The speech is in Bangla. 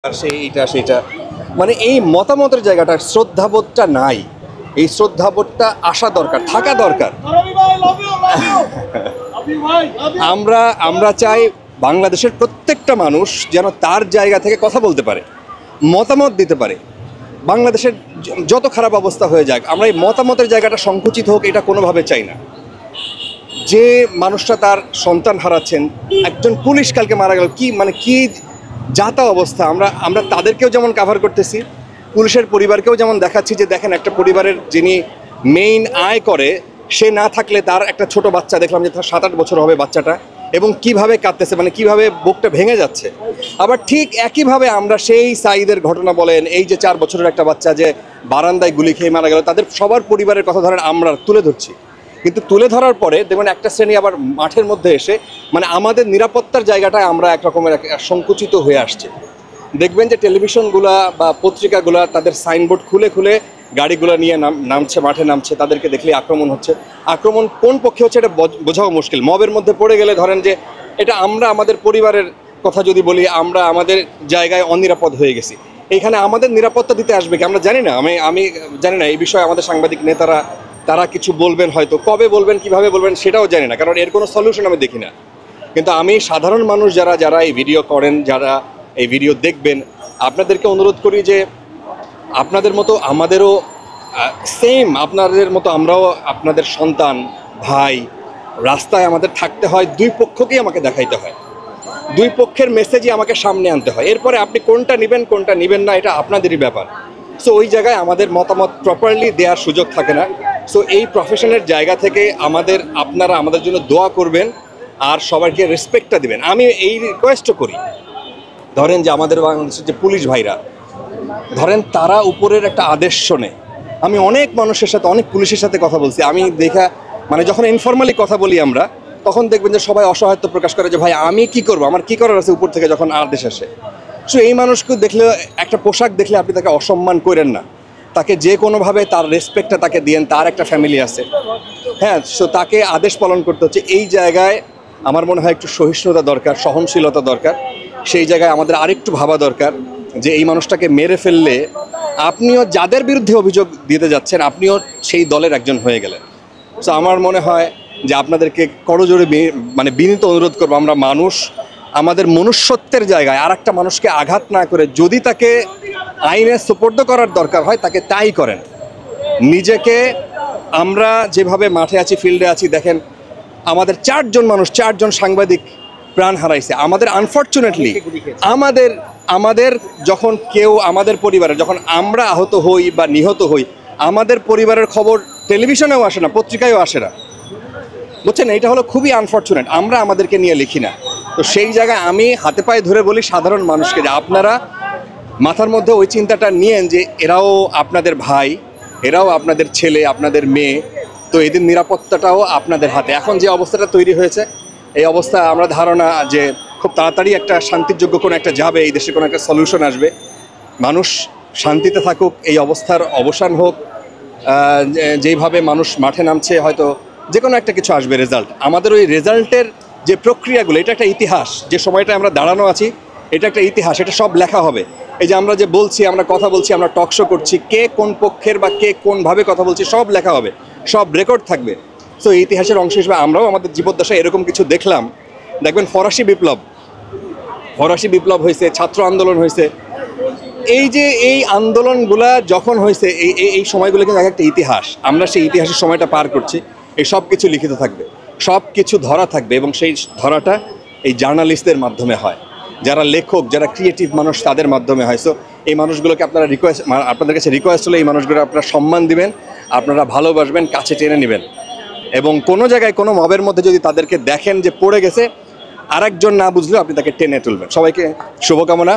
আর এইটা সেটা মানে এই মতামতের জায়গাটা শ্রদ্ধাবোধটা নাই। এই শ্রদ্ধাবোধটা আসা দরকার, থাকা দরকার। আমরা আমরা চাই বাংলাদেশের প্রত্যেকটা মানুষ যেন তার জায়গা থেকে কথা বলতে পারে, মতামত দিতে পারে। বাংলাদেশের যত খারাপ অবস্থা হয়ে যাক, আমরা এই মতামতের জায়গাটা সংকুচিত হোক এটা কোনোভাবে চাই না। যে মানুষটা তার সন্তান হারাচ্ছেন, একজন পুলিশ কালকে মারা গেল, কি যাতা অবস্থা। আমরা তাদেরকেও যেমন কাভার করতেছি, পুলিশের পরিবারকেও যেমন দেখাচ্ছি যে দেখেন একটা পরিবারের যিনি মেইন আয় করে সে না থাকলে তার একটা ছোট বাচ্চা দেখলাম যে তার 7-8 বছর হবে বাচ্চাটা, এবং কিভাবে কাঁদতেছে, মানে কিভাবে বুকটা ভেঙে যাচ্ছে। আবার ঠিক একইভাবে আমরা সেই সাইদের ঘটনা বলেন, এই যে 4 বছরের একটা বাচ্চা যে বারান্দায় গুলি খেয়ে মারা গেল, তাদের সবার পরিবারের কথা ধরেন আমরা তুলে ধরছি। কিন্তু তুলে ধরার পরে দেখবেন একটা শ্রেণী আবার মাঠের মধ্যে এসে মানে আমাদের নিরাপত্তার জায়গাটায় আমরা একরকমের সংকুচিত হয়ে আসছে। দেখবেন যে টেলিভিশনগুলা বা পত্রিকাগুলা তাদের সাইনবোর্ড খুলে খুলে গাড়িগুলো নিয়ে নামছে, মাঠে নামছে, তাদেরকে দেখলে আক্রমণ হচ্ছে। আক্রমণ কোন পক্ষে হচ্ছে এটা বোঝাও মুশকিল। মবের মধ্যে পড়ে গেলে ধরেন যে এটা আমরা আমাদের পরিবারের কথা যদি বলি, আমরা আমাদের জায়গায় অনিরাপদ হয়ে গেছি। এইখানে আমাদের নিরাপত্তা দিতে আসবে কি আমরা জানি না। আমি জানি না এই বিষয়ে আমাদের সাংবাদিক নেতারা তারা কিছু বলবেন, হয়তো কবে বলবেন, কিভাবে বলবেন সেটাও জানি না, কারণ এর কোনো সলিউশন আমি দেখি না। কিন্তু আমি সাধারণ মানুষ যারা এই ভিডিও করেন, যারা এই ভিডিও দেখবেন, আপনাদেরকে অনুরোধ করি যে আপনাদের মতো আমাদেরও সেম, আপনাদের মতো আমরাও আপনাদের সন্তান ভাই। রাস্তায় আমাদের থাকতে হয়, দুই পক্ষকেই আমাকে দেখাইতে হয়, দুই পক্ষের মেসেজই আমাকে সামনে আনতে হয়। এরপরে আপনি কোনটা নেবেন কোনটা নেবেন না এটা আপনাদেরই ব্যাপার। সো ওই জায়গায় আমাদের মতামত প্রপারলি দেওয়ার সুযোগ থাকে না। সো এই প্রফেশনের জায়গা থেকে আপনারা আমাদের জন্য দোয়া করবেন আর সবাইকে রেসপেক্টটা দিবেন। আমি এই রিকোয়েস্টও করি, ধরেন যে আমাদের বাংলাদেশের যে পুলিশ ভাইরা ধরেন তারা উপরের একটা আদেশ শোনে। আমি অনেক মানুষের সাথে, অনেক পুলিশের সাথে কথা বলছি, আমি দেখা মানে যখন ইনফর্মালি কথা বলি আমরা, তখন দেখবেন যে সবাই অসহায়ত্ব প্রকাশ করে যে ভাই আমি কি করব, আমার কি করার আছে উপর থেকে যখন আদেশ আসে। সো এই মানুষকে দেখলে, একটা পোশাক দেখলে আপনি তাকে অসম্মান করেন না, তাকে যে কোনোভাবে তার রেসপেক্টটা তাকে দিয়েন, তার একটা ফ্যামিলি আছে, হ্যাঁ। সো তাকে আদেশ পালন করতে হচ্ছে। এই জায়গায় আমার মনে হয় একটু সহিষ্ণুতা দরকার, সহনশীলতা দরকার। সেই জায়গায় আমাদের আরেকটু ভাবা দরকার যে এই মানুষটাকে মেরে ফেললে আপনিও যাদের বিরুদ্ধে অভিযোগ দিতে যাচ্ছেন আপনিও সেই দলের একজন হয়ে গেলেন। সো আমার মনে হয় যে আপনাদেরকে করজোড়ে মানে বিনীত অনুরোধ করবো, আমরা মানুষ, আমাদের মনুষ্যত্বের জায়গায় আর একটা মানুষকে আঘাত না করে যদি তাকে আইনে সুপর্দ করার দরকার হয় তাকে তাই করেন। নিজেকে আমরা যেভাবে মাঠে আছি, ফিল্ডে আছি, দেখেন আমাদের 4জন সাংবাদিক প্রাণ হারাইছে। আমাদের আনফর্চুনেটলি আমাদের যখন কেউ আমাদের পরিবারের, যখন আমরা আহত হই বা নিহত হই, আমাদের পরিবারের খবর টেলিভিশনেও আসে না, পত্রিকায়ও আসে না, বুঝছেন? এটা হলো খুবই আনফর্চুনেট। আমরা আমাদেরকে নিয়ে লিখি না। তো সেই জায়গায় আমি হাতে পায়ে ধরে বলি সাধারণ মানুষকে যে আপনারা মাথার মধ্যে ওই চিন্তাটা নিয়েন যে এরাও আপনাদের ভাই, এরাও আপনাদের ছেলে, আপনাদের মেয়ে। তো এদের নিরাপত্তাটাও আপনাদের হাতে। এখন যে অবস্থাটা তৈরি হয়েছে, এই অবস্থা আমরা ধারণা যে খুব তাড়াতাড়ি একটা শান্তিযোগ্য কোনো একটা যাবে, এই দেশে কোনো একটা সলিউশন আসবে, মানুষ শান্তিতে থাকুক, এই অবস্থার অবসান হোক। যেইভাবে মানুষ মাঠে নামছে, হয়তো যে কোনো একটা কিছু আসবে রেজাল্ট। আমাদের ওই রেজাল্টের যে প্রক্রিয়াগুলো, এটা একটা ইতিহাস। যে সময়টা আমরা দাঁড়ানো আছি এটা একটা ইতিহাস, এটা সব লেখা হবে। এই যে আমরা যে বলছি, আমরা কথা বলছি, আমরা টকশো করছি, কে কোন পক্ষের বা কে কোনভাবে কথা বলছি সব লেখা হবে, সব রেকর্ড থাকবে। সো এই ইতিহাসের অংশ হিসেবে আমরাও আমাদের জীবদ্দশায় এরকম কিছু দেখলাম। দেখবেন ফরাসি বিপ্লব হয়েছে, ছাত্র আন্দোলন হয়েছে। এই যে এই আন্দোলনগুলা যখন হয়েছে, এই সময়গুলো কিন্তু একটা ইতিহাস। আমরা সেই ইতিহাসের সময়টা পার করছি। এই সব কিছু লিখিত থাকবে, সব কিছু ধরা থাকবে, এবং সেই ধরাটা এই জার্নালিস্টদের মাধ্যমে হয়, যারা লেখক, যারা ক্রিয়েটিভ মানুষ, তাদের মাধ্যমে হয়। সো এই মানুষগুলোকে আপনাদের কাছে রিকোয়েস্ট হলো এই মানুষগুলো আপনারা সম্মান দিবেন, আপনারা ভালোবাসবেন, কাছে টেনে নেবেন। এবং কোনো জায়গায় কোনো মবের মধ্যে যদি তাদেরকে দেখেন যে পড়ে গেছে, আরেকজন না বুঝলেও আপনি তাকে টেনে তুলবেন। সবাইকে শুভকামনা।